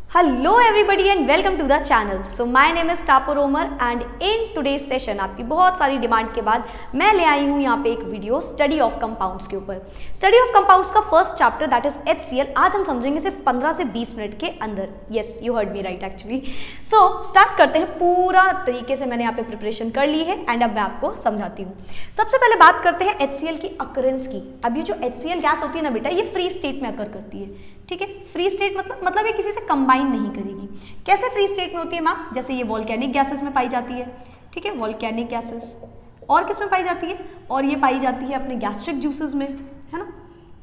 Hello everybody and welcome to the channel. So my name is Tapo Romer and in today's session आपकी बहुत सारी demand के बाद मैं ले आई हूँ यहाँ पे एक वीडियो स्टडी ऑफ कंपाउंड्स के ऊपर। स्टडी ऑफ कंपाउंड्स का first chapter that is HCl आज हम समझेंगे सिर्फ 15 से 20 मिनट के अंदर। Yes you heard me right actually. So start करते हैं। पूरा तरीके से मैंने यहाँ पे प्रिपरेशन कर ली है एंड अब मैं आपको समझाती हूँ। सबसे पहले बात करते हैं HCl की अकरेंस की। अब ये जो HCl गैस होती है ना बेटा, ये फ्री स्टेट में अकर करती है। ठीक है, फ्री स्टेट मतलब ये किसी से कंबाइन नहीं करेगी। कैसे फ्री स्टेट में होती है मैम? जैसे ये वोल्केनिक गैसेस में पाई जाती है। ठीक है, वोल्केनिक गैसेस। और किस में पाई जाती है? और ये पाई जाती है अपने गैस्ट्रिक जूसेस में, है ना,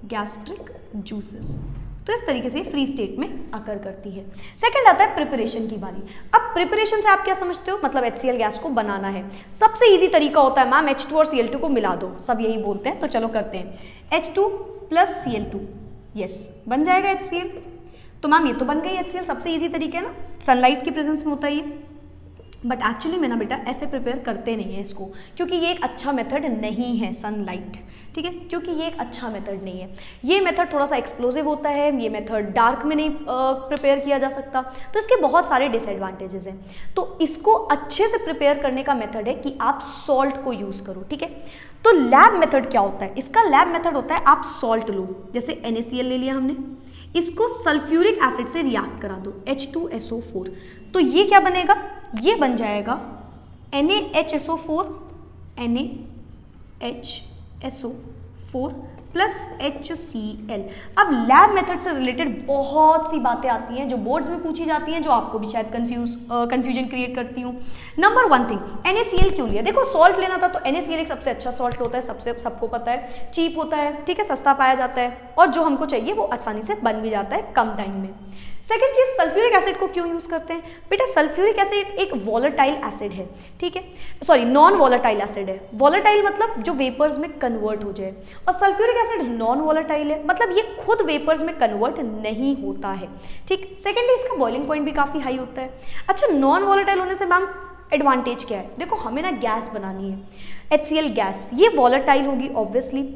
गैस्ट्रिक जूसेस। तो इस तरीके से फ्री स्टेट में अकर करती है। सेकंड आता है प्रिपरेशन की बारी। अब प्रिपरेशन से आप क्या समझते हो? मतलब HCl गैस को बनाना है। सबसे इजी तरीका होता है मैम H2 और Cl2 को मिला दो। सब यही बोलते हैं, तो चलो करते हैं। H2 + Cl2, यस बन जाएगा HCl। तो मैम ये तो बन गई HCl, सबसे इजी तरीका है ना, सनलाइट की प्रेजेंस में होता है ये। बट एक्चुअली में ना बेटा ऐसे प्रिपेयर करते नहीं है इसको, क्योंकि ये एक अच्छा मेथड नहीं है सनलाइट। ठीक है, क्योंकि ये एक अच्छा मेथड नहीं है। ये मेथड थोड़ा सा एक्सप्लोसिव होता है, ये मेथड डार्क में नहीं प्रिपेयर किया जा सकता, तो इसके बहुत सारे डिसएडवांटेजेस हैं। तो इसको अच्छे से प्रिपेयर करने का मेथड है कि आप सॉल्ट को यूज़ करो। ठीक है, तो लैब मेथड क्या होता है? इसका लैब मेथड होता है आप सॉल्ट लो, जैसे NaCl ले लिया हमने, इसको सल्फ्यूरिक एसिड से रिएक्ट करा दो H2SO4, तो ये क्या बनेगा? ये बन जाएगा NaHSO4 NaHSO4 + HCl। अब लैब मेथड से रिलेटेड बहुत सी बातें आती हैं जो बोर्ड्स में पूछी जाती हैं, जो आपको भी शायद कंफ्यूजन क्रिएट करती हूँ। नंबर 1 थिंग, NaCl क्यों लिया? देखो सॉल्ट लेना था तो NaCl एक सबसे अच्छा सॉल्ट होता है, सबको पता है, चीप होता है, ठीक है, सस्ता पाया जाता है, और जो हमको चाहिए वो आसानी से बन भी जाता है कम टाइम में। सेकेंड चीज, सल्फ्यूरिक एसिड को क्यों यूज करते हैं? बेटा सल्फ्यूरिक एसिड एक वॉलेटाइल एसिड है। ठीक है, सॉरी नॉन वॉलेटाइल एसिड है। वॉलेटाइल मतलब जो वेपर्स में कन्वर्ट हो जाए, और सल्फ्यूरिक एसिड नॉन वॉलेटाइल है, मतलब ये खुद वेपर्स में कन्वर्ट नहीं होता है। ठीक, सेकेंडली इसका बॉइलिंग पॉइंट भी काफी हाई होता है। अच्छा, नॉन वॉलेटाइल होने से मैम एडवांटेज क्या है? देखो हमें ना गैस बनानी है HCl गैस, ये वॉलेटाइल होगी ऑब्वियसली।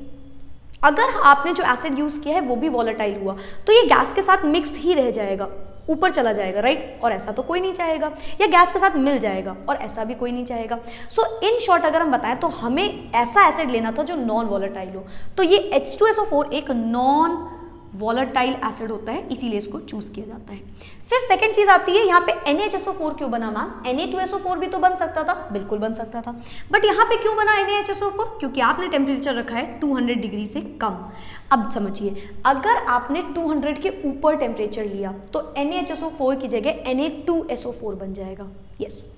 अगर आपने जो एसिड यूज किया है वो भी वॉलेटाइल हुआ तो ये गैस के साथ मिक्स ही रह जाएगा, ऊपर चला जाएगा, राइट? और ऐसा तो कोई नहीं चाहेगा। या गैस के साथ मिल जाएगा, और ऐसा भी कोई नहीं चाहेगा। सो इन शॉर्ट अगर हम बताएं तो हमें ऐसा एसिड लेना था जो नॉन वॉलेटाइल हो। तो ये H2SO4 एक नॉन वॉलेटाइल एसिड होता है, इसीलिए इसको चूज किया जाता है। फिर सेकंड चीज आती है यहाँ पे NaHSO4 क्यों बना मैम? Na2SO4 भी तो बन सकता था, बिल्कुल बन सकता था, बट यहाँ पे क्यों बना NaHSO4? क्योंकि आपने टेम्परेचर रखा है 200 डिग्री से कम। अब समझिए, अगर आपने 200 के ऊपर टेम्परेचर लिया तो NaHSO4 की जगह Na2SO4 बन जाएगा। यस,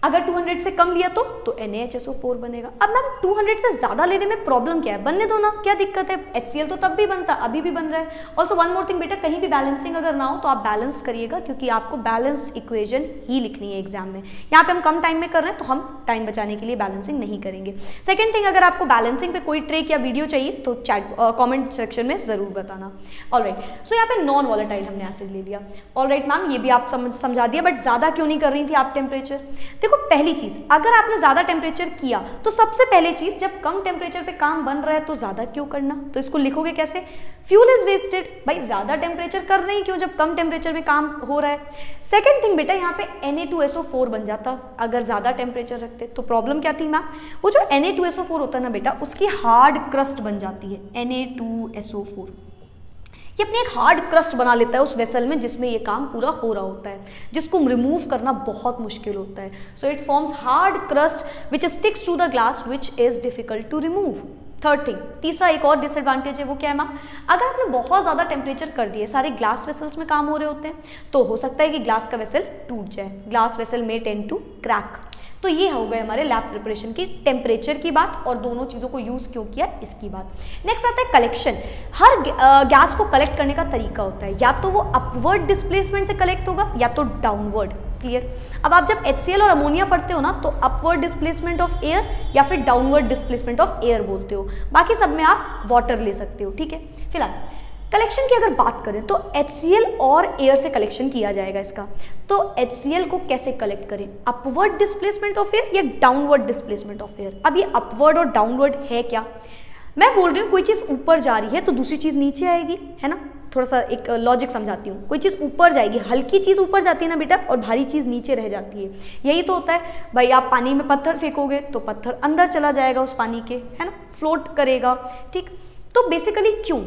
अगर 200 से कम लिया तो NaHSO4 बनेगा। अब मैम 200 से ज़्यादा लेने में प्रॉब्लम क्या है? बनने दो ना, क्या दिक्कत है? HCl तो तब भी बनता, अभी भी बन रहा है। ऑल्सो वन मोर थिंग बेटा, कहीं भी बैलेंसिंग अगर ना हो तो आप बैलेंस करिएगा, क्योंकि आपको बैलेंस्ड इक्वेशन ही लिखनी है एग्जाम में। यहाँ पे हम कम टाइम में कर रहे हैं तो हम टाइम बचाने के लिए बैलेंसिंग नहीं करेंगे। सेकेंड थिंग, अगर आपको बैलेंसिंग पे कोई ट्रिक या वीडियो चाहिए तो चैट कॉमेंट सेक्शन में ज़रूर बताना। ऑलराइट, सो यहाँ पे नॉन वॉलेटाइल हमने एसिड ले लिया। ऑलराइट मैम, ये भी आप समझा दिया, बट ज़्यादा क्यों नहीं कर रही थी आप टेम्परेचर? देखो पहली चीज, अगर आपने ज्यादा टेम्परेचर किया तो सबसे पहले चीज, जब कम टेम्परेचर पे काम बन रहा है तो ज्यादा क्यों करना? तो इसको लिखोगे कैसे? Fuel is wasted. भाई ज्यादा टेम्परेचर कर रही क्यों जब कम टेम्परेचर में काम हो रहा है? सेकेंड थिंग बेटा, यहाँ पे Na2SO4 बन जाता अगर ज्यादा टेम्परेचर रखते। तो प्रॉब्लम क्या थी मैम? वो जो Na2SO4 होता है ना बेटा, उसकी हार्ड क्रस्ट बन जाती है Na2SO4। ये अपने एक हार्ड क्रस्ट बना लेता है उस वेसल में जिसमें ये काम पूरा हो रहा होता है, जिसको रिमूव करना बहुत मुश्किल होता है। So it forms hard crust which sticks to the glass which is difficult to remove. Third thing, तीसरा एक और डिसएडवांटेज है, वो क्या है मैम? अगर आपने बहुत ज़्यादा टेम्परेचर कर दिए, सारे ग्लास वेसल्स में काम हो रहे होते हैं, तो हो सकता है कि ग्लास का वेसल टूट जाए। ग्लास वेसल में टेंड टू क्रैक। तो ये हो गए हमारे लैब प्रिपरेशन की टेम्परेचर की बात, और दोनों चीज़ों को यूज़ क्यों किया इसकी बात। नेक्स्ट आता है कलेक्शन। हर गैस को कलेक्ट करने का तरीका होता है, या तो वो अपवर्ड डिस्प्लेसमेंट से कलेक्ट होगा या तो डाउनवर्ड। क्लियर? अब आप जब HCl और अमोनिया पढ़ते हो ना तो अपवर्ड डिस्प्लेसमेंट ऑफ एयर या फिर डाउनवर्ड डिस्प्लेसमेंट ऑफ एयर बोलते हो, बाकी सब में आप वाटर ले सकते हो। ठीक है, फिलहाल कलेक्शन की अगर बात करें तो HCl और एयर से कलेक्शन किया जाएगा इसका। तो HCl को कैसे कलेक्ट करें? अपवर्ड डिस्प्लेसमेंट ऑफ एयर या डाउनवर्ड डिस्प्लेसमेंट ऑफ एयर? अब ये अपवर्ड और डाउनवर्ड है क्या? मैं बोल रही हूँ कोई चीज़ ऊपर जा रही है तो दूसरी चीज़ नीचे आएगी, है ना? थोड़ा सा एक लॉजिक समझाती हूँ। कोई चीज़ ऊपर जाएगी, हल्की चीज़ ऊपर जाती है ना बेटा, और भारी चीज़ नीचे रह जाती है। यही तो होता है भाई, आप पानी में पत्थर फेंकोगे तो पत्थर अंदर चला जाएगा उस पानी के, है ना, फ्लोट करेगा, ठीक। तो बेसिकली क्यों,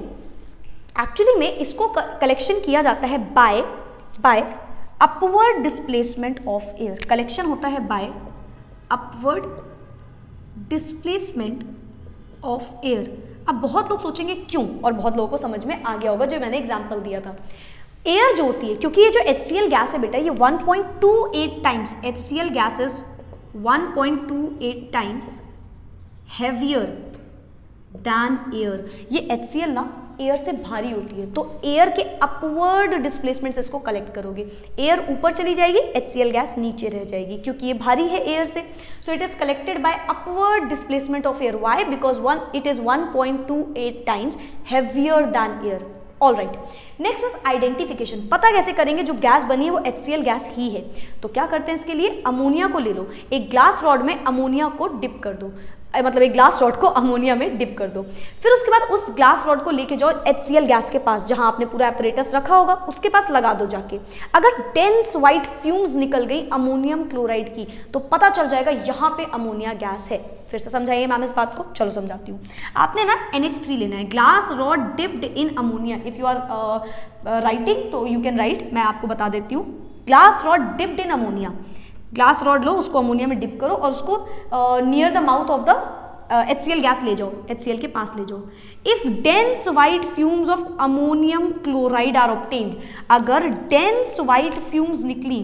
एक्चुअली में इसको कलेक्शन किया जाता है by upward displacement of air. Collection होता है by upward displacement of air. अब बहुत लोग सोचेंगे क्यों, और बहुत लोगों को समझ में आ गया होगा जो मैंने एग्जांपल दिया था। एयर जो होती है, क्योंकि ये जो HCl गैस है बेटा, ये 1.28 times, HCl gas is 1.28 times heavier than air. ये HCl ना एयर से भारी होती है, तो एयर के अपवर्ड डिस्प्लेसमेंट से इसको कलेक्ट करोगे। एयर ऊपर चली जाएगी, HCl गैस नीचे रह जाएगी, क्योंकि ये भारी है एयर से। So it is collected by upward displacement of air. Why? Because it is 1.28 times heavier than air. All right, next is identification. पता कैसे करेंगे जो गैस बनी है वो HCl गैस ही है? तो क्या करते हैं इसके लिए, अमोनिया को ले लो, एक ग्लास रॉड में अमोनिया को डिप कर दो, मतलब एक ग्लास रॉड को अमोनिया में डिप कर दो। फिर उसके बाद उस ग्लास रॉड को लेके जाओ HCl गैस के पास, जहां आपने पूरा एपरेटस रखा होगा उसके पास लगा दो जाके। अगर डेंस व्हाइट फ्यूम्स निकल गई अमोनियम क्लोराइड की, तो पता चल जाएगा यहाँ पे अमोनिया गैस है। फिर से समझाइए मैम इस बात को, चलो समझाती हूँ। आपने ना NH3 लेना है, glass rod dipped in ammonia. If you are writing तो यू कैन राइट, मैं आपको बता देती हूँ। Glass rod dipped in ammonia, glass rod लो, उसको अमोनिया में डिप करो और उसको near the mouth of the HCl gas ले जाओ, HCl के पास ले जाओ। If dense white fumes of ammonium chloride are obtained, अगर डेंस व्हाइट फ्यूम्स निकली,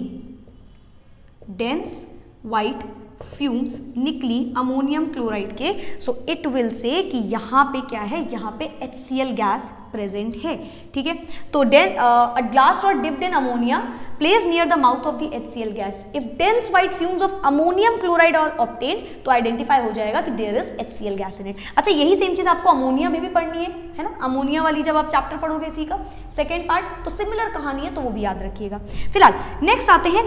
डेंस व्हाइट फ्यूम्स निकली अमोनियम क्लोराइड के, सो इट विल से कि यहाँ पे क्या है, यहाँ पे HCl गैस प्रेजेंट है, ठीक है। तो a glass rod dipped in ammonia place near the mouth of the HCl gas. If dense white fumes of ammonium chloride are obtained, तो आइडेंटिफाई हो जाएगा कि there is HCl gas in it. अच्छा, यही सेम चीज आपको ammonia में भी पढ़नी है ना, अमोनिया वाली जब आप चैप्टर पढ़ोगे इसी का सेकेंड पार्ट, तो सिमिलर कहानी है, तो वो भी याद रखिएगा। फिलहाल नेक्स्ट आते हैं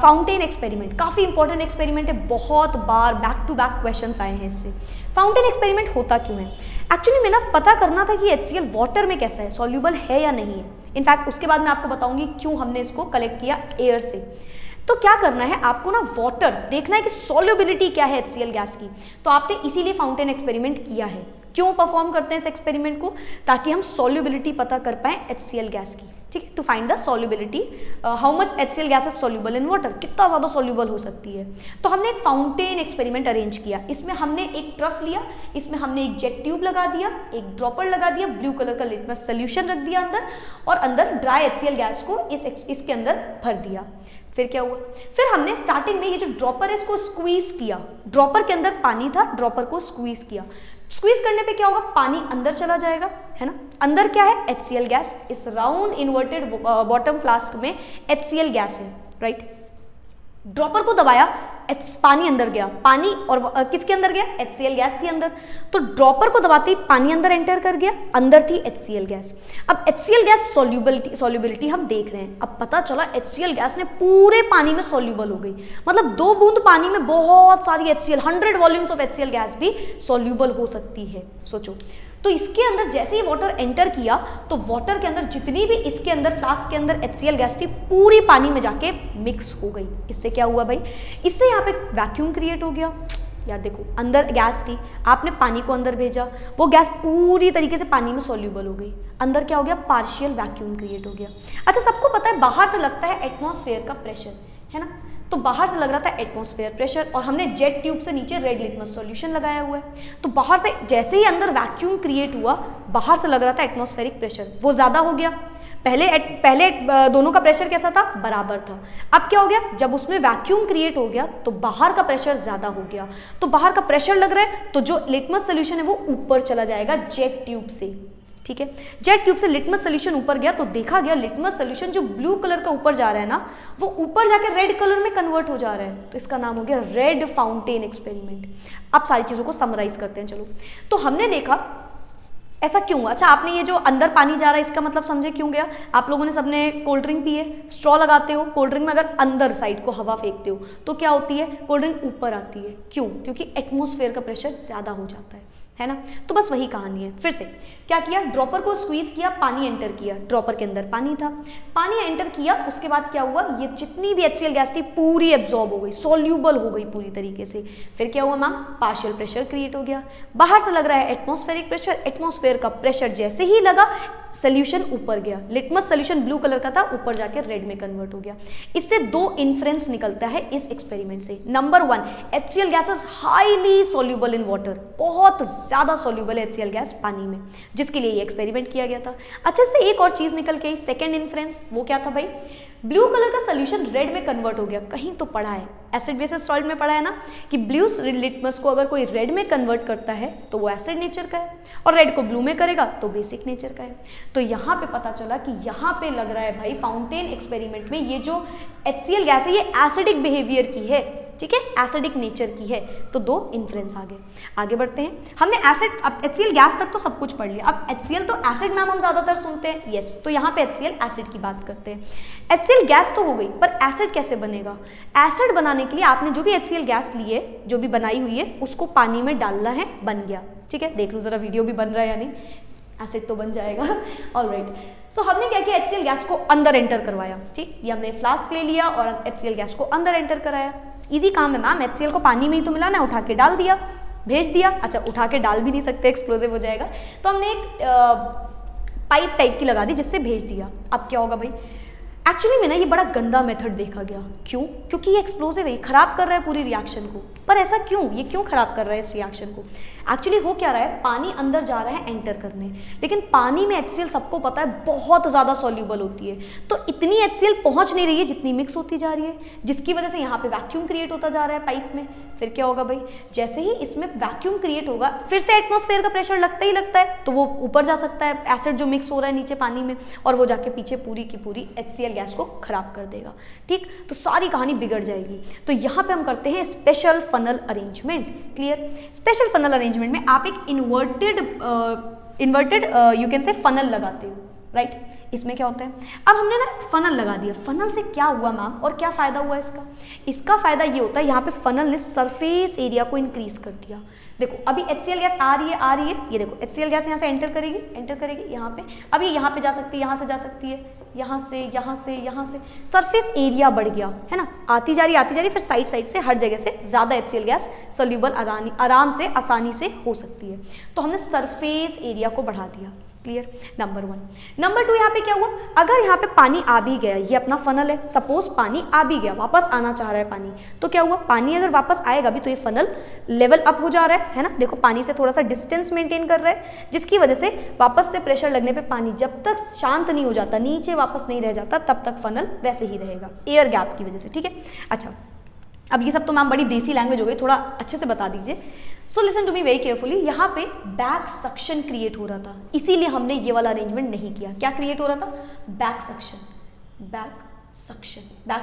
फाउंटेन एक्सपेरिमेंट। काफी इंपॉर्टेंट एक्सपेरिमेंट है, बहुत बार बैक टू बैक क्वेश्चन आए हैं इससे। फाउंटेन एक्सपेरिमेंट होता क्यों है? एक्चुअली में ना पता करना था कि HCl वाटर में कैसा है, सॉल्यूबल है या नहीं है। इनफैक्ट उसके बाद मैं आपको बताऊंगी क्यों हमने इसको कलेक्ट किया एयर से। तो क्या करना है आपको ना, वाटर देखना है कि सॉल्युबिलिटी क्या है HCl गैस की। तो आपने इसीलिए फाउंटेन एक्सपेरिमेंट किया है। क्यों परफॉर्म करते हैं इस एक्सपेरिमेंट को? ताकि हम सॉल्युबिलिटी पता कर पाए HCl गैस की, ठीक है, to find the solubility, how much HCl gas is soluble in water, कितना ज़्यादा सॉल्युबल हो सकती है। तो हमने एक फाउंटेन एक्सपेरिमेंट अरेंज किया। इसमें हमने एक ट्रफ लिया, इसमें हमने एक जेट ट्यूब लगा दिया, एक ड्रॉपर लगा दिया, ब्लू कलर का लिटमस सोल्यूशन रख दिया अंदर, और अंदर ड्राई HCl गैस को इसके अंदर भर दिया। फिर क्या हुआ, फिर हमने स्टार्टिंग में ये जो ड्रॉपर है इसको स्क्वीज किया। ड्रॉपर के अंदर पानी था, ड्रॉपर को स्क्वीज किया। स्क्वीज करने पे क्या होगा, पानी अंदर चला जाएगा, है ना। अंदर क्या है, HCl गैस। इस राउंड इन्वर्टेड बॉटम फ्लास्क में HCl गैस है, राइट। ड्रॉपर को दबाया, पानी अंदर गया, पानी और किसके अंदर गया, HCl गैस थी अंदर। तो ड्रॉपर को दबाते ही पानी अंदर एंटर कर गया, अंदर थी HCl गैस। अब HCl गैस सॉल्युबिलिटी हम देख रहे हैं। अब पता चला HCl गैस ने पूरे पानी में सॉल्युबल हो गई, मतलब 2 बूंद पानी में बहुत सारी HCl 100 volumes of HCl gas भी सॉल्युबल हो सकती है। सोचो, तो इसके अंदर जैसे ही वाटर एंटर किया, तो वाटर के अंदर जितनी भी इसके अंदर फ्लास्क के अंदर HCl गैस थी पूरी पानी में जाके मिक्स हो गई। इससे क्या हुआ भाई, इससे यहाँ पे वैक्यूम क्रिएट हो गया। यार देखो, अंदर गैस थी, आपने पानी को अंदर भेजा, वो गैस पूरी तरीके से पानी में सॉल्युबल हो गई। अंदर क्या हो गया, पार्शियल वैक्यूम क्रिएट हो गया। अच्छा, सबको पता है बाहर से लगता है एटमॉस्फेयर का प्रेशर, है ना। तो बाहर से लग रहा था एटमॉस्फेयर प्रेशर, और हमने जेट ट्यूब से नीचे रेड लिटमस सॉल्यूशन लगाया हुआ है। तो बाहर से जैसे ही अंदर वैक्यूम क्रिएट हुआ, बाहर से लग रहा था एटमॉस्फेरिक प्रेशर, वो ज़्यादा हो गया। पहले दोनों का प्रेशर कैसा था, बराबर था। अब क्या हो गया, जब उसमें वैक्यूम क्रिएट हो गया तो बाहर का प्रेशर ज़्यादा हो गया। तो बाहर का प्रेशर लग रहा है, तो जो लिटमस सोल्यूशन है वो ऊपर चला जाएगा जेट ट्यूब से, ठीक है। जेट ट्यूब से लिटमस सोल्यूशन ऊपर गया, तो देखा गया लिटमस सोल्यूशन जो ब्लू कलर का ऊपर जा रहा है ना, वो ऊपर जाके रेड कलर में कन्वर्ट हो जा रहा है। तो इसका नाम हो गया रेड फाउंटेन एक्सपेरिमेंट। अब सारी चीज़ों को समराइज करते हैं, चलो। तो हमने देखा ऐसा क्यों। अच्छा, आपने ये जो अंदर पानी जा रहा है इसका मतलब समझे क्यों गया। आप लोगों ने सबने कोल्ड ड्रिंक पी है, स्ट्रॉ लगाते हो, कोल्ड ड्रिंक में अगर अंदर साइड को हवा फेंकते हो तो क्या होती है, कोल्ड ड्रिंक ऊपर आती है। क्यों? क्योंकि एटमॉस्फेयर का प्रेशर ज़्यादा हो जाता है है ना। तो बस वही कहानी है। फिर से क्या किया, ड्रॉपर को स्क्वीज किया, पानी एंटर किया, ड्रॉपर के अंदर पानी था, पानी एंटर किया, उसके बाद क्या हुआ, ये जितनी भी HCl गैस थी पूरी एब्जॉर्ब हो गई, सॉल्यूबल हो गई पूरी तरीके से। फिर क्या हुआ मैम, पार्शियल प्रेशर क्रिएट हो गया, बाहर से लग रहा है एटमॉस्फेरिक प्रेशर, एटमॉस्फेयर का प्रेशर जैसे ही लगा सोल्यूशन ऊपर गया, लिटमस सोल्यूशन ब्लू कलर का था, ऊपर जाके रेड में कन्वर्ट हो गया। इससे दो इन्फ्रेंस निकलता है इस एक्सपेरिमेंट से। Number 1, HCl gas is highly soluble in water, बहुत ज्यादा सॉल्यूबल है HCl गैस पानी में, जिसके लिए ये एक्सपेरिमेंट किया गया था। अच्छा, से एक और चीज निकल के आई, सेकेंड इन्फ्रेंस, वो क्या था भाई, ब्लू कलर का सोल्यूशन रेड में कन्वर्ट हो गया। कहीं तो पढ़ा है, एसिड बेसिस सॉल्ट में पढ़ा है ना, कि ब्लू लिटमस को अगर कोई रेड में कन्वर्ट करता है तो वो एसिड नेचर का है, और रेड को ब्लू में करेगा तो बेसिक नेचर का है। तो यहाँ पे पता चला कि यहाँ पे लग रहा है भाई फाउंटेन एक्सपेरिमेंट में ये जो HCl गैस है ये एसिडिक बिहेवियर की है, ठीक है, एसिडिक नेचर की है। तो दो इन्फ्रेंस आगे बढ़ते हैं। हमने एसिड, अब HCl गैस तक तो सब कुछ पढ़ लिया, अब HCl तो एसिड मैम हम ज्यादातर सुनते हैं, यस, तो यहाँ पे HCl एसिड की बात करते हैं। HCl गैस तो हो गई, पर एसिड कैसे बनेगा। एसिड बनाने के लिए आपने जो भी HCl गैस ली है, जो भी बनाई हुई है, उसको पानी में डालना है, बन गया, ठीक है, देख लो जरा वीडियो भी बन रहा है या नहीं, एसिड तो बन जाएगा। ऑलराइट, सो हमने क्या किया, HCl गैस को अंदर एंटर करवाया, ठीक, ये हमने फ्लास्क ले लिया और HCl गैस को अंदर एंटर कराया। इजी काम है मैम, HCl को पानी में ही तो मिलाना है, उठा के डाल दिया, भेज दिया। अच्छा, उठा के डाल भी नहीं सकते, एक्सप्लोजिव हो जाएगा, तो हमने एक पाइप टाइप की लगा दी जिससे भेज दिया। अब क्या होगा भाई, एक्चुअली में ना ये बड़ा गंदा मेथड देखा गया। क्यों? क्योंकि ये एक्सप्लोजिव है, ये खराब कर रहा है पूरी रिएक्शन को। पर ऐसा क्यों, ये क्यों खराब कर रहा है इस रिएक्शन को? एक्चुअली हो क्या रहा है, पानी अंदर जा रहा है एंटर करने, लेकिन पानी में HCl सबको पता है बहुत ज़्यादा सॉल्यूबल होती है, तो इतनी HCl पहुंच नहीं रही है जितनी मिक्स होती जा रही है, जिसकी वजह से यहाँ पे वैक्यूम क्रिएट होता जा रहा है पाइप में। फिर क्या होगा भाई, जैसे ही इसमें वैक्यूम क्रिएट होगा, फिर से एटमॉस्फेयर का प्रेशर लगता ही लगता है, तो वो ऊपर जा सकता है, एसिड जो मिक्स हो रहा है नीचे पानी में, और वो जाके पीछे पूरी की पूरी HCl गैस को खराब कर देगा, ठीक, तो सारी कहानी बिगड़ जाएगी। तो यहाँ पे हम करते हैं special funnel arrangement. Clear? Special funnel arrangement में आप एक inverted you can say funnel लगाते हो, राइट। इसमें क्या होता है, अब हमने ना फनल लगा दिया, फनल से क्या हुआ मैम और क्या फायदा हुआ इसका? इसका फायदा ये होता है, यहाँ पे फनल ने सरफेस एरिया को इंक्रीज कर दिया। देखो अभी HCl गैस आ रही है, ये देखो HCl गैस यहाँ से एंटर करेगी यहाँ पे, अब ये यहाँ पे जा सकती है, यहाँ से जा सकती है, यहाँ से सरफेस एरिया बढ़ गया, है ना, आती जा रही, फिर साइड से हर जगह से ज़्यादा HCl गैस सोल्यूबल आराम से आसानी से हो सकती है। तो हमने सरफेस एरिया को बढ़ा दिया। क्लियर? नंबर 1। नंबर 2, यहाँ पे क्या हुआ, अगर यहाँ पे पानी आ भी गया, ये अपना फनल है, सपोज पानी आ भी गया, वापस आना चाह रहा है पानी, तो क्या हुआ, पानी अगर वापस आएगा भी तो ये फनल लेवल अप हो जा रहा है ना, देखो पानी से थोड़ा सा डिस्टेंस मेंटेन कर रहा है, जिसकी वजह से वापस से प्रेशर लगने पे पानी जब तक शांत नहीं हो जाता, नीचे वापस नहीं रह जाता, तब तक फनल वैसे ही रहेगा, एयर गैप की वजह से, ठीक है। अच्छा, अब ये सब तो मैम बड़ी देसी लैंग्वेज हो गई, थोड़ा अच्छे से बता दीजिए। So listen to me very carefully, यहाँ पे बैक सक्शन क्रिएट हो रहा था, इसीलिए हमने ये वाला अरेंजमेंट नहीं किया। क्या क्रिएट हो रहा था? बैक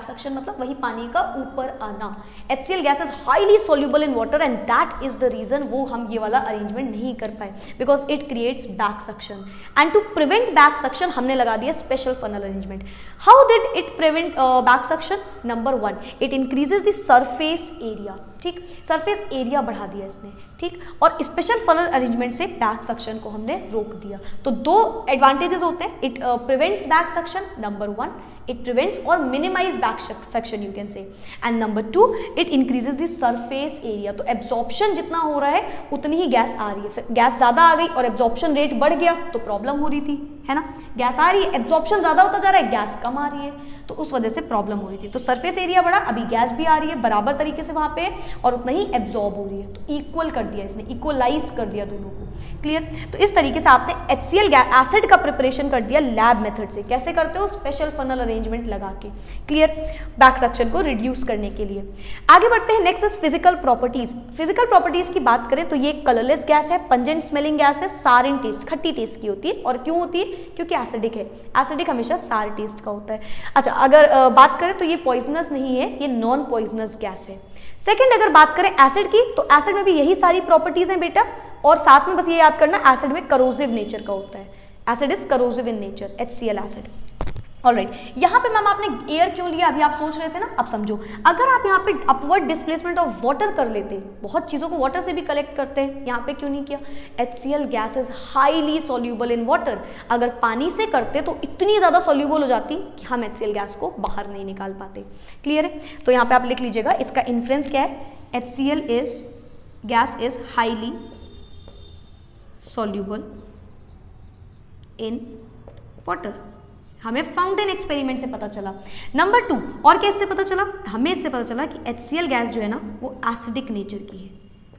सक्शन मतलब वही पानी का ऊपर आना। HCl gas is highly soluble in water and that is the reason वो हम ये वाला अरेंजमेंट नहीं कर पाए, because it creates back suction, and to prevent back suction हमने लगा दिया special funnel arrangement. How did it prevent back suction? Number 1, it increases the surface area, ठीक, सरफेस एरिया बढ़ा दिया इसने, ठीक, और स्पेशल फनल अरेंजमेंट से बैक सक्शन को हमने रोक दिया। तो दो एडवांटेजेस होते हैं, it prevents back suction, number 1 it prevents or minimize back suction you can say, and number 2 it increases the surface area। तो absorption जितना हो रहा है उतनी ही गैस आ रही है, फिर गैस ज़्यादा आ गई और absorption रेट बढ़ गया तो प्रॉब्लम हो रही थी, है ना, गैस आ रही है, एब्जॉर्प्शन ज़्यादा होता जा रहा है, गैस कम आ रही है, तो उस वजह से प्रॉब्लम हो रही थी। तो सरफेस एरिया बढ़ा, अभी गैस भी आ रही है बराबर तरीके से वहाँ पे और उतना ही एब्जॉर्ब हो रही है, तो इक्वल कर दिया इसने, इक्वलाइज कर दिया दोनों को। क्लियर? तो इस तरीके से आपने HCl एसिड का प्रिपरेशन कर दिया लैब मेथड से। कैसे करते हो? स्पेशल फनल अरेंजमेंट लगा के। क्लियर? बैक सक्शन को रिड्यूस करने के लिए। आगे बढ़ते हैं, next is physical properties. Physical properties की बात करें तो ये कलरलेस गैस है, पंजेंट स्मेलिंग गैस है, सार इन टेस्ट, खट्टी टेस्ट की होती है। और क्यों होती है? क्योंकि एसिडिक है, एसिडिक हमेशा सार टेस्ट का होता है। अच्छा, अगर बात करें तो ये पॉइजनस नहीं है, ये नॉन पॉइजनस गैस है। सेकंड, अगर बात करें एसिड की तो एसिड में भी यही सारी प्रॉपर्टीज हैं बेटा, और साथ में बस ये याद करना एसिड में करोसिव नेचर का होता है, acid is corrosive in nature, HCl acid. Alright, यहाँ पे मैम आपने एयर क्यों लिया, अभी आप सोच रहे थे ना, अब समझो। अगर आप यहाँ पे अपवर्ड डिस्प्लेसमेंट ऑफ वाटर कर लेते, बहुत चीज़ों को वाटर से भी कलेक्ट करते हैं, यहाँ पे क्यों नहीं किया? HCl gas is highly soluble in water, अगर पानी से करते तो इतनी ज़्यादा सॉल्यूबल हो जाती कि हम HCl गैस को बाहर नहीं निकाल पाते। क्लियर है? तो यहाँ पे आप लिख लीजिएगा, इसका इन्फ्रेंस क्या है? HCl gas is highly soluble in water. हमें फाउंटेन एक्सपेरिमेंट से पता चला। नंबर 2, और कैसे पता चला? हमें इससे पता चला कि HCl गैस जो है ना वो एसिडिक नेचर की है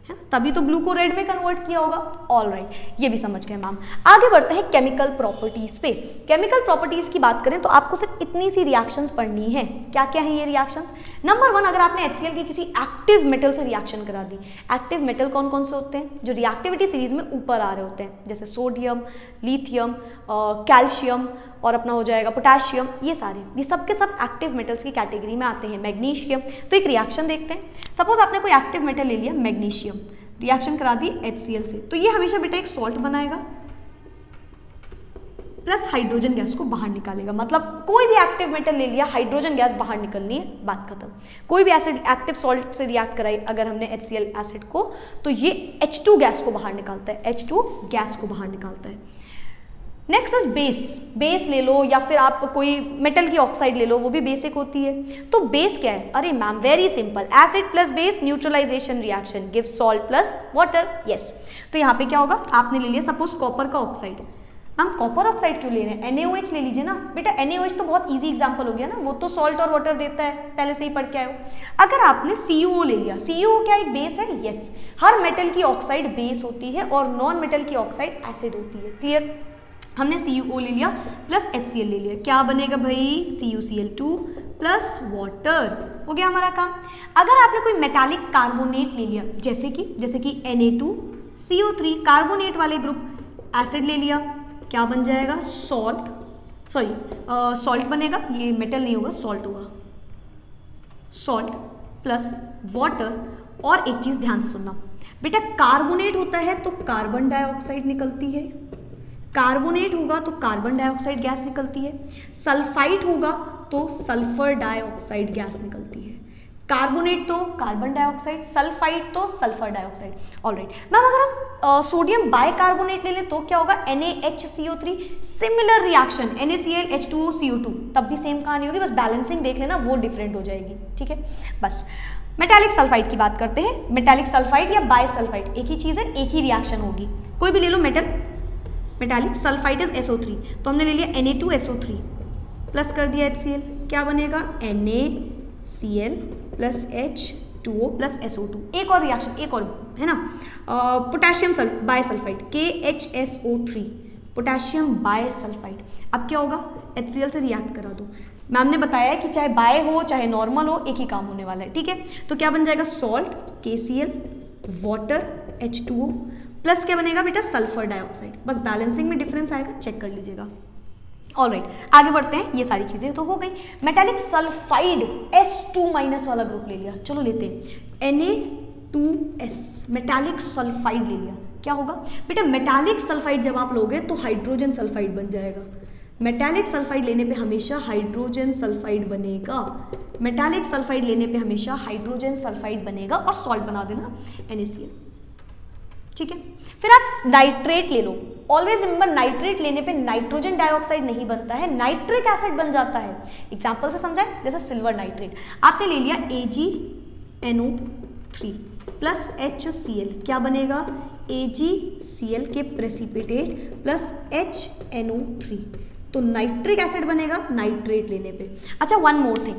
ना, तभी तो ब्लू को रेड में कन्वर्ट किया होगा। ऑलराइट, ये भी समझ गए मैम। आगे बढ़ते हैं केमिकल प्रॉपर्टीज पे। केमिकल प्रॉपर्टीज की बात करें तो आपको सिर्फ इतनी सी रिएक्शंस पढ़नी है। क्या क्या है ये रिएक्शंस? नंबर 1, अगर आपने HCl की किसी एक्टिव मेटल से रिएक्शन करा दी, एक्टिव मेटल कौन कौन से होते हैं जो रिएक्टिविटी सीरीज में ऊपर आ रहे होते हैं, जैसे सोडियम, लिथियम, कैल्शियम और अपना हो जाएगा पोटेशियम, ये सारे, ये सब के सब एक्टिव मेटल्स की कैटेगरी में आते हैं। मैग्नीशियम, तो एक रिएक्शन देखते हैं। सपोज आपने कोई एक्टिव मेटल ले लिया मैग्नीशियम, रिएक्शन करा दी HCl से, तो ये हमेशा बेटा एक सॉल्ट बनाएगा प्लस हाइड्रोजन गैस को बाहर निकालेगा। मतलब कोई भी एक्टिव मेटल ले लिया, हाइड्रोजन गैस बाहर निकलनी है, बात खत्म। कोई भी एसिड एक्टिव सॉल्ट से रिएक्ट कराई अगर हमने HCl एसिड को, तो ये H2 गैस को बाहर निकालता है, H2 गैस को बाहर निकालता है। Next is base. बेस ले लो या फिर आप कोई मेटल की ऑक्साइड ले लो, वो भी बेसिक होती है। तो बेस क्या है? अरे ma'am very simple, acid plus base neutralization reaction give salt plus water. Yes, तो यहाँ पे क्या होगा? आपने ले लिया सपोज कॉपर का ऑक्साइड। मैम कॉपर ऑक्साइड क्यों ले रहे हैं? NaOH ले लीजिए ना बेटा। NaOH तो बहुत इजी एग्जांपल हो गया ना, वो तो सॉल्ट और वाटर देता है, पहले से ही पढ़ के आए हो। अगर आपने CuO ले लिया, CuO क्या एक बेस है? यस, हर मेटल की ऑक्साइड बेस होती है और नॉन मेटल की ऑक्साइड एसिड होती है। क्लियर? हमने CuO ले लिया प्लस HCl ले लिया, क्या बनेगा भाई? CuCl2 प्लस वाटर, हो गया हमारा काम। अगर आपने कोई मेटालिक कार्बोनेट ले लिया, जैसे कि Na2CO3 कार्बोनेट वाले ग्रुप, एसिड ले लिया, क्या बन जाएगा? सॉल्ट बनेगा, ये मेटल नहीं होगा, सॉल्ट होगा, सॉल्ट प्लस वाटर। और एक चीज ध्यान से सुनना बेटा, कार्बोनेट होता है तो कार्बन डाइऑक्साइड निकलती है, कार्बोनेट होगा तो कार्बन डाइऑक्साइड गैस निकलती है, सल्फाइड होगा तो सल्फर डाइऑक्साइड गैस निकलती है। कार्बोनेट तो कार्बन डाइऑक्साइड, सल्फाइड तो सल्फर डाइऑक्साइड। ऑलराइट मैम, अगर हम सोडियम बाइकार्बोनेट ले लें तो क्या होगा? NaHCO3, similar reaction NaCl H2O CO2, तब भी सेम कहानी होगी, बस बैलेंसिंग देख लेना, वो डिफरेंट हो जाएगी। ठीक है, बस। मेटालिक सल्फाइड की बात करते हैं। मेटालिक सल्फाइड या बाइसल्फाइड एक ही चीज़ है, एक ही रिएक्शन होगी। कोई भी ले लो metal, metallic sulphide is SO3, तो हमने ले लिया Na2SO3 प्लस कर दिया HCl, क्या बनेगा? NaCl plus H2O plus SO2। एक और रिएक्शन, एक और है ना, potassium bisulphide KHSO3, potassium bisulphide. अब क्या होगा? HCl से रिएक्ट करा दो। मैम ने बताया कि चाहे बाय हो चाहे नॉर्मल हो, एक ही काम होने वाला है। ठीक है, तो क्या बन जाएगा? Salt KCl, water H2O plus क्या बनेगा बेटा? Sulphur dioxide. बस बैलेंसिंग में डिफरेंस आएगा, चेक कर लीजिएगा। ऑलराइट, आगे बढ़ते हैं। ये सारी चीजें तो हो गई। मेटालिक सल्फाइड S2- वाला ग्रुप ले लिया, चलो लेते हैं Na2S, मेटालिक सल्फाइड ले लिया, क्या होगा बेटा? मेटालिक सल्फाइड जब आप लोगे तो हाइड्रोजन सल्फाइड बन जाएगा। मेटालिक सल्फाइड लेने पे हमेशा हाइड्रोजन सल्फाइड बनेगा, मेटालिक सल्फाइड लेने पे हमेशा हाइड्रोजन सल्फाइड बनेगा और सॉल्ट बना देना NaCl। ठीक है, फिर आप नाइट्रेट ले लो। ऑलवेज रिमेंबर, नाइट्रेट लेने पे नाइट्रोजन डाइऑक्साइड नहीं बनता है, नाइट्रिक एसिड बन जाता है। एग्जांपल से समझाएं, जैसे सिल्वर नाइट्रेट, आपने ले लिया AgNO3 प्लस HCl, क्या बनेगा? AgCl के प्रेसिपिटेट प्लस HNO3, तो नाइट्रिक एसिड बनेगा नाइट्रेट लेने पे। अच्छा, one more thing,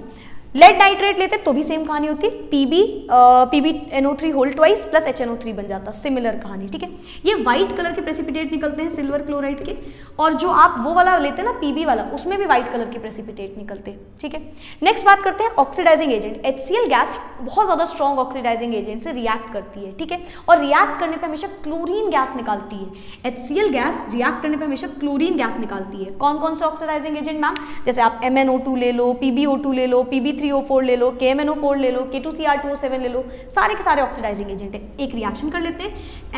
lead nitrate लेते तो भी सेम कहानी होती, PbNO3 whole twice plus HNO3 बन जाता, सिमिलर कहानी। ठीक है, ये व्हाइट कलर के प्रेसिपिटेट निकलते हैं सिल्वर क्लोराइड के, और जो आप वो वाला लेते हैं ना Pb वाला, उसमें भी व्हाइट कलर के प्रेसिपिटेट निकलते हैं। ठीक है, नेक्स्ट बात करते हैं ऑक्सीडाइजिंग एजेंट। HCl गैस बहुत ज्यादा स्ट्रॉन्ग ऑक्सीडाइजिंग एजेंट से रिएक्ट करती है। ठीक है, और रिएक्ट करने पर हमेशा क्लोरीन गैस निकालती है। HCl गैस रिएक्ट करने पर हमेशा क्लोरीन गैस निकालती है। कौन कौन से ऑक्सीडाइजिंग एजेंट मैम? जैसे आप MnO2 ले लो, PbO2 ले लो, Pb3O4 ले लो, KMnO4 ले लो, K2Cr2O7 ले लो, सारे के सारे ऑक्सीडाइजिंग एजेंट है। एक रिएक्शन कर लेते हैं,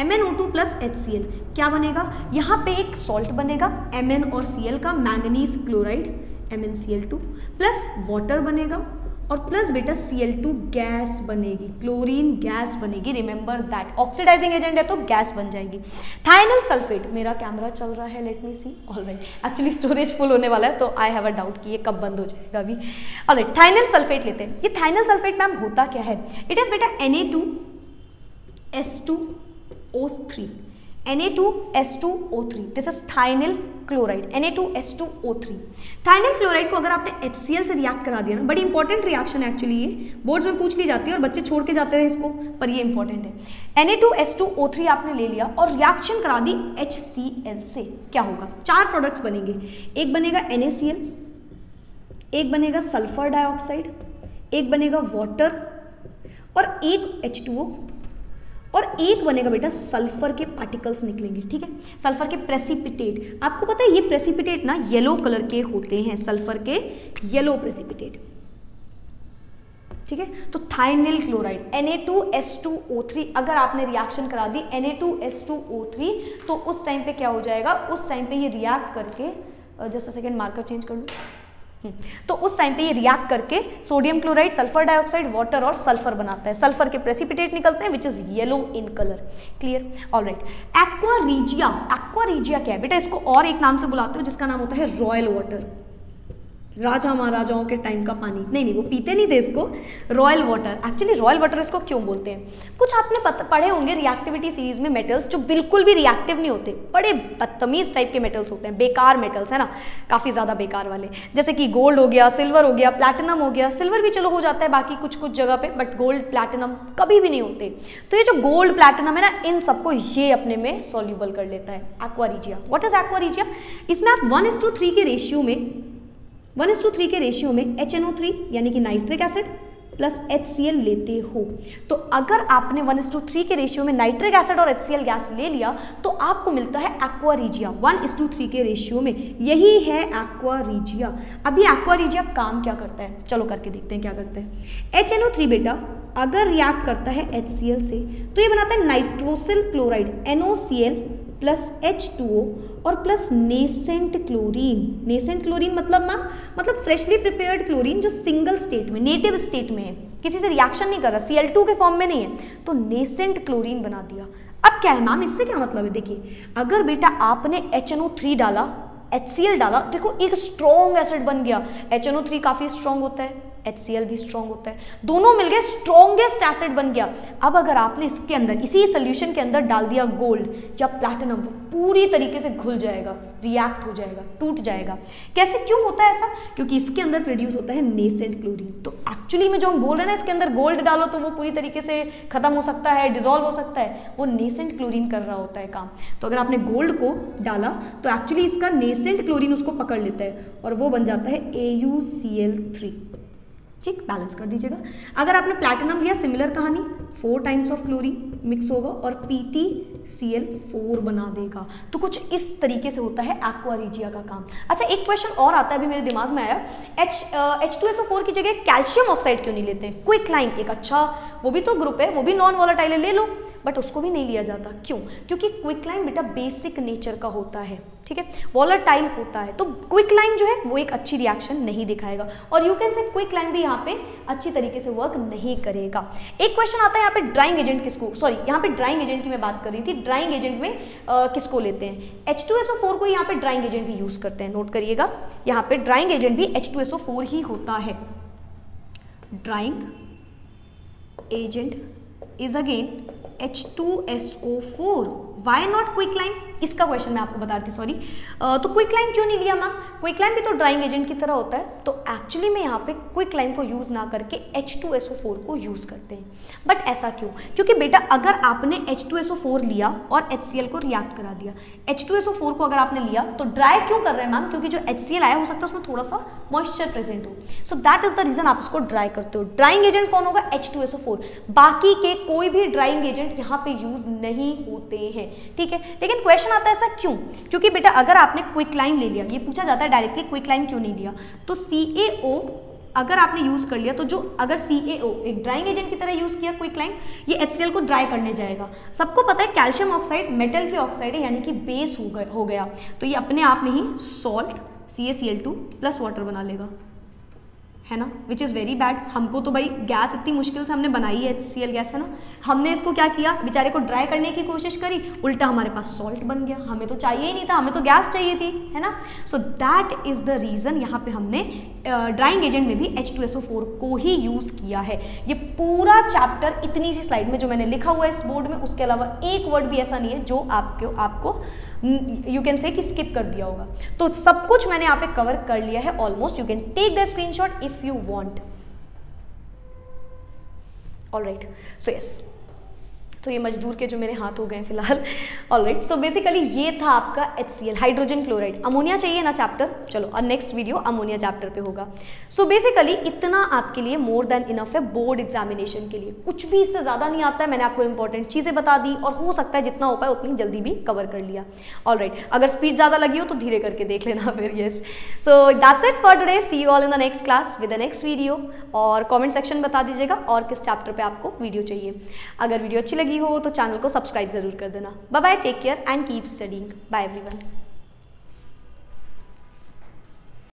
MnO2 प्लस HCl, क्या बनेगा? यहाँ पे एक सॉल्ट बनेगा Mn और Cl का, manganese chloride MnCl2 plus water बनेगा और प्लस बेटा Cl2 गैस बनेगी, क्लोरीन गैस बनेगी। रिमेंबर दैट ऑक्सीडाइजिंग एजेंट है तो गैस बन जाएगी। थाइनल सल्फेट, मेरा कैमरा चल रहा है, लेट मी सी। ऑलराइट, एक्चुअली स्टोरेज फुल होने वाला है तो आई हैव अ डाउट कि ये कब बंद हो जाएगा अभी। ऑलराइट, थाइनल सल्फेट लेते हैं। ये थाइनल सल्फेट मैम होता क्या है? इट इज बेटा Na2S2O3, Na2S2O3, this is thionyl chloride, Na2S2O3। Thionyl chloride को अगर आपने HCl से रिएक्ट करा दिया ना, बड़ी इंपॉर्टेंट रिएक्शन है एक्चुअली, ये बोर्ड्स में पूछ ली जाती है और बच्चे छोड़ के जाते हैं इसको, पर ये इंपॉर्टेंट है। Na2S2O3 आपने ले लिया और रिएक्शन करा दी HCl से, क्या होगा? 4 प्रोडक्ट्स बनेंगे। एक बनेगा NaCl, एक बनेगा सल्फर डाइऑक्साइड, एक बनेगा वाटर और एक H2O और एक बनेगा बेटा सल्फर के पार्टिकल्स निकलेंगे। ठीक है, सल्फर के प्रेसिपिटेट। आपको पता है ये प्रेसिपिटेट ना येलो कलर के होते हैं, सल्फर के येलो प्रेसिपिटेट। ठीक है, तो थाइनिल क्लोराइड Na2S2O3 अगर आपने रिएक्शन करा दी Na2S2O3 तो उस टाइम पे क्या हो जाएगा? उस टाइम पे ये रिएक्ट करके, just a second marker change कर लूँ, तो उस टाइम पे ये रिएक्ट करके sodium chloride, sulphur dioxide, water और सल्फर बनाता है। सल्फर के प्रेसिपिटेट निकलते हैं which is yellow in colour. Clear? Alright, aqua regia. Aqua regia क्या है बेटा? इसको और एक नाम से बुलाते हो जिसका नाम होता है रॉयल वाटर। राजा महाराजाओं के टाइम का पानी, नहीं वो पीते नहीं थे इसको, royal water. Actually royal water इसको क्यों बोलते हैं? कुछ आपने पढ़े होंगे रिएक्टिविटी सीरीज में मेटल्स जो बिल्कुल भी रिएक्टिव नहीं होते, बड़े बदतमीज टाइप के मेटल्स होते हैं, बेकार मेटल्स है ना, काफ़ी ज़्यादा बेकार वाले, जैसे कि गोल्ड हो गया, सिल्वर हो गया, प्लैटिनम हो गया। सिल्वर भी चलो हो जाता है बाकी कुछ कुछ जगह पे, बट गोल्ड प्लैटिनम कभी भी नहीं होते। तो ये जो गोल्ड प्लैटिनम है ना, इन सबको ये अपने में सॉल्यूबल कर लेता है। Aqua regia, what is aqua regia? इसमें आप 1:3 के रेशियो में 1:3 के रेशियो में HNO3 यानी कि नाइट्रिक एसिड प्लस HCl लेते हो। तो अगर आपने 1:3 के रेशियो में नाइट्रिक एसिड और HCl गैस ले लिया तो आपको मिलता है एक्वा रीजिया 1:3 के रेशियो में। यही है एक्वा रीजिया। अभी एक्वा रीजिया काम क्या करता है, चलो करके देखते हैं क्या करता है। HNO3 बेटा अगर रिएक्ट करता है HCl से तो ये बनाता है nitrosyl chloride NOCl plus H2O और plus nascent chlorine. Nascent chlorine मतलब ना, मतलब फ्रेशली प्रिपेयर्ड क्लोरीन जो सिंगल स्टेट में, नेटिव स्टेट में है, किसी से रिएक्शन नहीं कर रहा, Cl2 के फॉर्म में नहीं है, तो नेसेंट क्लोरीन बना दिया। अब क्या है मैम, इससे क्या मतलब है? देखिए, अगर बेटा आपने HNO3 डाला, HCl डाला, देखो एक स्ट्रॉन्ग एसिड बन गया। HNO3 काफी स्ट्रॉन्ग होता है, HCl भी स्ट्रॉन्ग होता है, दोनों मिलके स्ट्रॉन्गेस्ट एसिड बन गया। अब अगर आपने इसके अंदर, इसी सोल्यूशन के अंदर डाल दिया गोल्ड या प्लैटिनम, वो पूरी तरीके से घुल जाएगा, रिएक्ट हो जाएगा, टूट जाएगा। कैसे, क्यों होता है ऐसा? क्योंकि इसके अंदर प्रोड्यूस होता है नेसेंट क्लोरीन। तो एक्चुअली में जो हम बोल रहे हैं ना, इसके अंदर गोल्ड डालो तो वो पूरी तरीके से खत्म हो सकता है, डिजोल्व हो सकता है, वो नेसेंट क्लोरीन कर रहा होता है काम। तो अगर आपने गोल्ड को डाला तो एक्चुअली इसका नेसेंट क्लोरीन उसको पकड़ लेता है और वो बन जाता है AuCl3। ठीक, बैलेंस कर दीजिएगा। अगर आपने प्लैटिनम लिया, सिमिलर कहानी, 4 टाइम्स ऑफ क्लोरीन मिक्स होगा और PtCl4 बना देगा। तो कुछ इस तरीके से होता है एक्वा रीजिया का काम। अच्छा, एक क्वेश्चन और आता है, अभी मेरे दिमाग में आया, H2SO4 की जगह कैल्शियम ऑक्साइड क्यों नहीं लेते हैं? क्विकलाइन एक अच्छा, वो भी तो ग्रुप है, वो भी नॉन वॉलेटाइल है, ले लो, बट उसको भी नहीं लिया जाता। क्यों? क्योंकि क्विकलाइन बेटा बेसिक नेचर का होता है, ठीक है, वॉलेटाइल होता है, तो क्विकलाइन जो है वो एक अच्छी रिएक्शन नहीं दिखाएगा और यू कैन से क्विकलाइन भी यहाँ पे अच्छी तरीके से वर्क नहीं करेगा। एक क्वेश्चन आता है यहाँ पे ड्राइंग एजेंट किसको, सॉरी यहाँ पे ड्राइंग एजेंट की मैं बात कर रही थी, ड्राइंग एजेंट में किसको लेते हैं? H2SO4 को यहाँ पे ड्राइंग एजेंट भी यूज करते हैं, नोट करिएगा, यहाँ पे ड्राइंग एजेंट भी H2SO4 ही होता है। Drying agent is again H2SO4, why not quicklime? इसका क्वेश्चन मैं आपको बता रही थी, सॉरी। तो क्विकलाइन क्यों नहीं लिया मैम? क्विकलाइन भी तो ड्राइंग एजेंट की तरह होता है, तो एक्चुअली में यहाँ पे क्विकलाइन को यूज ना करके H2SO4 को यूज करते हैं। बट ऐसा क्यों? क्योंकि बेटा अगर आपने H2SO4 लिया और HCl को रिएक्ट करा दिया, H2SO4 को अगर आपने लिया तो ड्राई क्यों कर रहे हैं मैम? क्योंकि जो HCl आया हो सकता है उसमें थोड़ा सा मॉइस्चर प्रेजेंट हो, so that is the reason आप इसको ड्राई करते हो। ड्राइंग एजेंट कौन होगा? H2SO4। बाकी के कोई भी ड्राइंग एजेंट यहाँ पे यूज नहीं होते हैं, ठीक है। लेकिन क्वेश्चन आता है ऐसा क्यों? क्योंकि बेटा अगर आपने क्विकलाइन ले लिया, ये पूछा जाता है डायरेक्टली क्विकलाइन क्यों नहीं लिया, तो CaO अगर आपने यूज कर लिया तो जो अगर CaO एक ड्राइंग एजेंट की तरह यूज किया क्विकलाइन, ये HCl को ड्राई करने जाएगा। सबको पता है कैल्शियम ऑक्साइड मेटल की ऑक्साइड है, यानी कि बेस हो गया, तो ये अपने आप में ही सॉल्ट CaCl2 प्लस वाटर बना लेगा, है ना, विच इज़ वेरी बैड। हमको तो भाई गैस इतनी मुश्किल से हमने बनाई है, HCl गैस, है ना, हमने इसको क्या किया, बेचारे को ड्राई करने की कोशिश करी, उल्टा हमारे पास सॉल्ट बन गया। हमें तो चाहिए ही नहीं था, हमें तो गैस चाहिए थी, है ना। So that is the reason यहाँ पे हमने ड्राइंग एजेंट में भी H2SO4 को ही यूज़ किया है। ये पूरा चैप्टर इतनी सी स्लाइड में जो मैंने लिखा हुआ है इस बोर्ड में, उसके अलावा एक वर्ड भी ऐसा नहीं है जो आपको यू कैन से कि स्किप कर दिया होगा। तो सब कुछ मैंने यहाँ पे कवर कर लिया है almost. You can take the screenshot if you want. Alright, so yes, तो ये मजदूर के जो मेरे हाथ हो गए फिलहाल। ऑलराइट, सो बेसिकली ये था आपका HCl, हाइड्रोजन क्लोराइड। अमोनिया चाहिए ना चैप्टर, चलो और नेक्स्ट वीडियो अमोनिया चैप्टर पे होगा। सो बेसिकली इतना आपके लिए मोर देन इनफ है बोर्ड एग्जामिनेशन के लिए। कुछ भी इससे ज़्यादा नहीं आता है, मैंने आपको इंपॉर्टेंट चीज़ें बता दी और हो सकता है जितना हो पाए उतनी जल्दी भी कवर कर लिया। ऑलराइट, अगर स्पीड ज़्यादा लगी हो तो धीरे करके देख लेना फिर। Yes, so that's it for today. See you all in the next class with the next video. और कॉमेंट सेक्शन बता दीजिएगा और किस चैप्टर पर आपको वीडियो चाहिए। अगर वीडियो अच्छी लगी हो तो चैनल को सब्सक्राइब जरूर कर देना। Bye bye, take care and keep studying. Bye everyone.